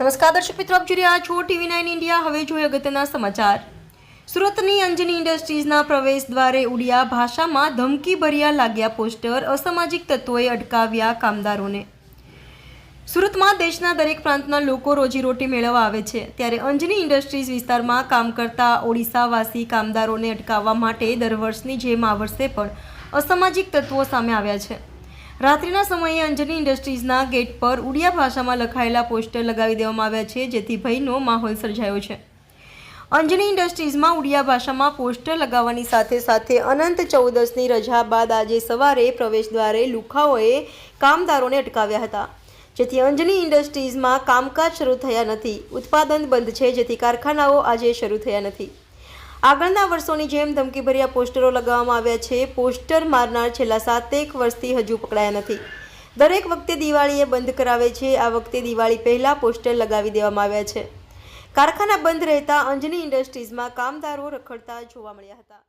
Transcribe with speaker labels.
Speaker 1: નમસ્કાર દર્શક મિત્રો, આપ જોઈ રહ્યા છો TV9 ઇન્ડિયા। હવે જોઈએ અગત્યના સમાચાર। સુરતની અંજની ઇન્ડસ્ટ્રીઝના પ્રવેશ દ્વારે ઉડિયા ભાષામાં ધમકીભર્યા લાગ્યા પોસ્ટર, અસામાજિક તત્વોએ અટકાવ્યા કામદારોને। સુરતમાં દેશના દરેક પ્રાંતના લોકો રોજીરોટી મેળવવા આવે છે, ત્યારે અંજની ઇન્ડસ્ટ્રીઝ વિસ્તારમાં કામ કરતા ઓડિશાવાસી કામદારોને અટકાવવા માટે દર વર્ષની જેમ આ વર્ષે પણ અસામાજિક તત્વો સામે આવ્યા છે। રાત્રિના સમયે અંજની ઇન્ડસ્ટ્રીઝના ગેટ પર ઉડિયા ભાષામાં લખાયેલા પોસ્ટર લગાવી દેવામાં આવ્યા છે, જેથી ભયનો માહોલ સર્જાયો છે। અંજની ઇન્ડસ્ટ્રીઝમાં ઉડિયા ભાષામાં પોસ્ટર લગાવવાની સાથે સાથે અનંત ચૌદસની રજા બાદ આજે સવારે પ્રવેશ દ્વારે લુખાઓએ કામદારોને અટકાવ્યા હતા, જેથી અંજની ઇન્ડસ્ટ્રીઝમાં કામકાજ શરૂ થયા નથી। ઉત્પાદન બંધ છે, જેથી કારખાનાઓ આજે શરૂ થયા નથી। આગળના વર્ષોની જેમ ધમકીભર્યા પોસ્ટરો લગાવવામાં આવ્યા છે। પોસ્ટર મારનાર છેલ્લા 7 વર્ષથી હજુ પકડાયા નથી। દરેક વખતે દિવાળીએ બંધ કરાવે છે, આ વખતે દિવાળી પહેલા પોસ્ટર લગાવી દેવામાં આવ્યા છે। કારખાના બંધ રહેતા અંજની ઇન્ડસ્ટ્રીઝમાં કામદારો રખડતા જોવા મળ્યા હતા।